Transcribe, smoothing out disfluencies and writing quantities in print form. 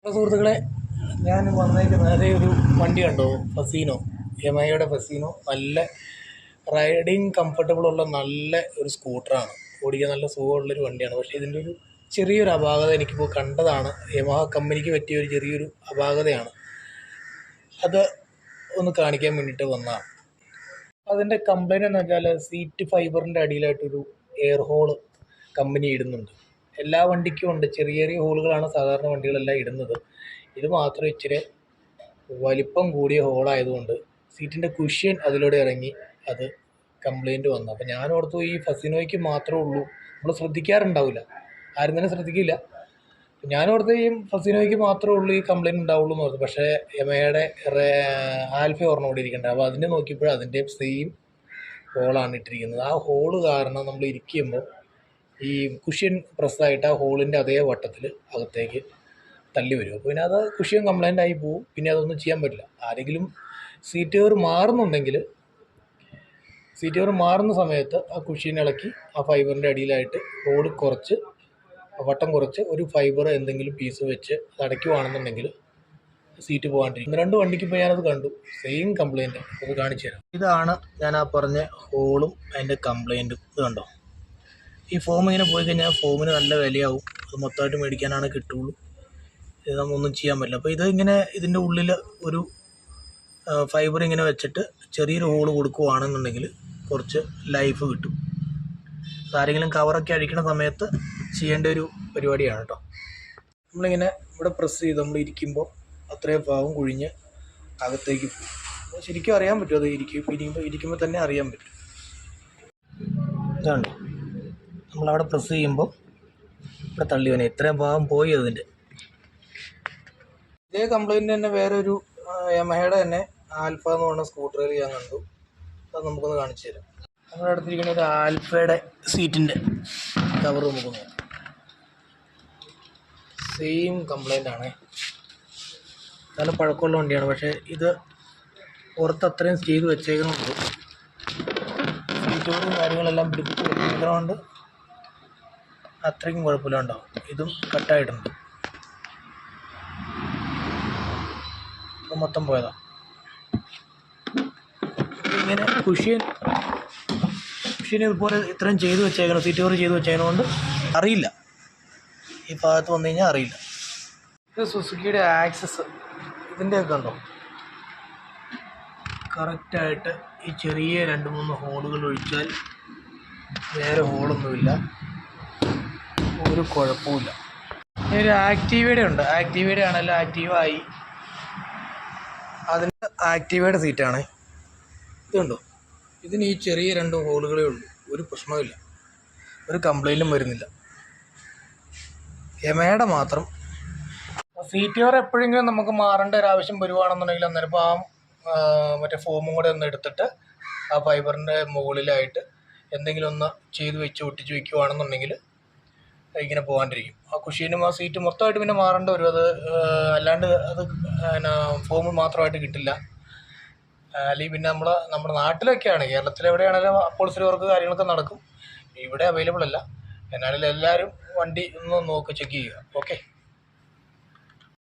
സുഹൃത്തുക്കളെ, ഞാൻ വന്നേക്കുന്നത് അതേ ഒരു വണ്ടി കണ്ടോ, ഫസീനോ, യമഹയുടെ ഫസീനോ. നല്ല റൈഡിങ് കംഫർട്ടബിളുള്ള നല്ല ഒരു സ്കൂട്ടറാണ്, ഓടിക്കാൻ നല്ല സുഖമുള്ളൊരു വണ്ടിയാണ്. പക്ഷേ ഇതിൻ്റെ ഒരു ചെറിയൊരു അപാകത എനിക്കിപ്പോൾ കണ്ടതാണ്. യമഹ കമ്പനിക്ക് പറ്റിയ ഒരു ചെറിയൊരു അപാകതയാണ്. അത് ഒന്ന് കാണിക്കാൻ വേണ്ടിയിട്ട് വന്നതാണ്. അതിൻ്റെ കംപ്ലൈൻറ്റ് എന്ന് വെച്ചാൽ സീറ്റ് ഫൈബറിൻ്റെ അടിയിലായിട്ടൊരു എയർ ഹോള് കമ്പനി ഇടുന്നുണ്ട്. എല്ലാ വണ്ടിക്കും ഉണ്ട്, ചെറിയ ചെറിയ ഹോളുകളാണ് സാധാരണ വണ്ടികളെല്ലാം ഇടുന്നത്. ഇത് മാത്രം ഇച്ചിരി വലിപ്പം കൂടിയ ഹോളായതുകൊണ്ട് സീറ്റിൻ്റെ കുഷ്യൻ അതിലൂടെ ഇറങ്ങി അത് കംപ്ലൈൻറ്റ് വന്നു. അപ്പോൾ ഞാൻ ഓർത്തു ഈ ഫസിനോയ്ക്ക് മാത്രമേ ഉള്ളൂ, നമ്മൾ ശ്രദ്ധിക്കാറുണ്ടാവില്ല, ആരും തന്നെ ശ്രദ്ധിക്കില്ല. ഞാൻ ഓർത്ത് ഈ ഫസിനോയ്ക്ക് മാത്രമേ ഉള്ളൂ ഈ കംപ്ലൈൻറ്റ് ഉണ്ടാവുള്ളൂ എന്ന് ഓർത്തു. പക്ഷേ യമഹയുടെ ആൽഫ ഓർമ്മ കൂടി ഇരിക്കേണ്ടത്. അപ്പോൾ അതിൻ്റെ നോക്കിയപ്പോൾ അതിൻ്റെ സെയിം ഹോളാണ് ഇട്ടിരിക്കുന്നത്. ആ ഹോള് കാരണം നമ്മൾ ഇരിക്കുമ്പോൾ ഈ കുഷ്യൻ പ്രസ്സായിട്ട് ആ ഹോളിൻ്റെ അതേ വട്ടത്തിൽ അകത്തേക്ക് തള്ളി വരും. അപ്പോൾ പിന്നെ അത് കുഷ്യൻ കംപ്ലൈൻ്റ് ആയി പോവും. പിന്നെ അതൊന്നും ചെയ്യാൻ പറ്റില്ല. ആരെങ്കിലും സീറ്റ് കവർ മാറുന്നുണ്ടെങ്കിൽ സീറ്റ് കവർ മാറുന്ന സമയത്ത് ആ കുഷ്യൻ ഇളക്കി ആ ഫൈബറിൻ്റെ അടിയിലായിട്ട് ഹോൾ കുറച്ച് വട്ടം കുറച്ച് ഒരു ഫൈബർ എന്തെങ്കിലും പീസ് വെച്ച് അത് അടയ്ക്കുവാണെന്നുണ്ടെങ്കിൽ സീറ്റ് പോകാണ്ടിരിക്കും. രണ്ട് വണ്ടിക്ക് ഇപ്പോൾ ഞാനത് കണ്ടു, സെയിം കംപ്ലൈൻറ്റ്. അത് കാണിച്ചു തരാം. ഇതാണ് ഞാൻ ആ പറഞ്ഞ ഹോളും അതിൻ്റെ കംപ്ലൈൻറ്റും. ഇത് കണ്ടോ, ഈ ഫോം ഇങ്ങനെ പോയി കഴിഞ്ഞാൽ ഫോമിന് നല്ല വിലയാവും. അത് മൊത്തമായിട്ട് മേടിക്കാനാണ് കിട്ടുള്ളൂ. ഇത് നമ്മൊന്നും ചെയ്യാൻ പറ്റില്ല. അപ്പോൾ ഇത് ഇങ്ങനെ ഇതിൻ്റെ ഉള്ളിൽ ഒരു ഫൈബർ ഇങ്ങനെ വെച്ചിട്ട് ചെറിയൊരു ഹോള് കൊടുക്കുകയാണെന്നുണ്ടെങ്കിൽ കുറച്ച് ലൈഫ് കിട്ടും. ആരെങ്കിലും കവറൊക്കെ അഴിക്കണ സമയത്ത് ചെയ്യേണ്ട ഒരു പരിപാടിയാണ് കേട്ടോ. നമ്മളിങ്ങനെ ഇവിടെ പ്രസ് ചെയ്ത് നമ്മൾ ഇരിക്കുമ്പോൾ അത്രയും ഭാഗം കുഴിഞ്ഞ് അകത്തേക്ക് പോകും. ശരിക്കും അറിയാൻ പറ്റും, അത് ഇരിക്കുമ്പോൾ തന്നെ അറിയാൻ പറ്റും. ഇതാണ് നമ്മളവിടെ പ്രസ് ചെയ്യുമ്പോൾ ഇവിടെ തള്ളി വന്നെ ഇത്രയും ഭാഗം പോയി. അതിൻ്റെ ഇതേ കംപ്ലൈൻറ്റ് തന്നെ വേറൊരു യമഹയുടെ തന്നെ ആൽഫ എന്ന് പറഞ്ഞ സ്കൂട്ടറിൽ ഞാൻ കണ്ടു. അത് നമുക്കൊന്ന് കാണിച്ചു തരാം. നമ്മുടെ അടുത്തിരിക്കുന്ന ഒരു ആൽഫയുടെ സീറ്റിൻ്റെ കവർ നമുക്ക് നോക്കാം. സെയിം കംപ്ലൈൻ്റ് ആണ്, നല്ല പഴക്കമുള്ള വണ്ടിയാണ്. പക്ഷേ ഇത് പുറത്ത് അത്രയും ചെയ്ത് വെച്ചേക്കുന്നുണ്ട്. സീറ്റുകളും കാര്യങ്ങളെല്ലാം പിടിപ്പിച്ച് വെച്ചേക്കുന്നതുകൊണ്ട് അത്രയ്ക്കും കുഴപ്പമില്ലാണ്ടാവും. ഇതും കട്ടായിട്ടുണ്ട്, ഇത് മൊത്തം പോയതാണ്. ഇങ്ങനെ കുഷ്യൻ ഇതുപോലെ ഇത്രയും ചെയ്ത് വെച്ചേക്കണം, സീറ്റ് കവർ ചെയ്ത് വെച്ചേക്കുന്നതുകൊണ്ട് അറിയില്ല, ഈ ഭാഗത്ത് വന്നു കഴിഞ്ഞാൽ അറിയില്ല. ഇത് സുസുക്കിയുടെ ആക്സസ്, ഇതിൻ്റെയൊക്കെ ഉണ്ടോ കറക്റ്റായിട്ട് ഈ ചെറിയ 2-3 ഹോളുകൾ ഒഴിച്ചാൽ വേറെ ഹോളൊന്നുമില്ല, ഒരു കുഴപ്പമില്ല. ഒരു ആക്റ്റീവയുടെ ഉണ്ട്, ആക്റ്റീവയുടെ ആണല്ലോ, ആക്റ്റീവായി. അതിൻ്റെ ആക്റ്റീവയുടെ സീറ്റാണ്. ഇതുണ്ടോ, ഇതിന് ഈ ചെറിയ 2 ഹോളുകളേ ഉള്ളൂ, ഒരു പ്രശ്നമില്ല, ഒരു കംപ്ലൈൻറ്റും വരുന്നില്ല. യമഹയുടെ മാത്രം സീറ്റ് കവർ എപ്പോഴെങ്കിലും നമുക്ക് മാറേണ്ട ഒരു ആവശ്യം വരുവാണെന്നുണ്ടെങ്കിൽ അന്നേരം ഇപ്പോൾ മറ്റേ ഫോമും കൂടെ ഒന്ന് എടുത്തിട്ട് ആ ഫൈബറിൻ്റെ മുകളിലായിട്ട് എന്തെങ്കിലും ഒന്ന് ചെയ്ത് വെച്ച് ഒട്ടിച്ച് വയ്ക്കുവാണെന്നുണ്ടെങ്കിൽ ഇങ്ങനെ പോകാണ്ടിരിക്കും. ആ കുഷ്യനും ആ സീറ്റ് മൊത്തമായിട്ട് പിന്നെ മാറേണ്ടി വരും. അത് അല്ലാണ്ട് അത് പിന്നെ ഫോം മാത്രമായിട്ട് കിട്ടില്ല. അല്ലെങ്കിൽ പിന്നെ നമ്മുടെ നാട്ടിലൊക്കെയാണ്, കേരളത്തിലെവിടെയാണെങ്കിലും അപ്പോൾസറി വർക്ക് കാര്യങ്ങളൊക്കെ നടക്കും. ഇവിടെ അവൈലബിൾ അല്ല. എന്നാലും എല്ലാവരും വണ്ടി ഒന്ന് ചെക്ക് ചെയ്യുക. ഓക്കെ.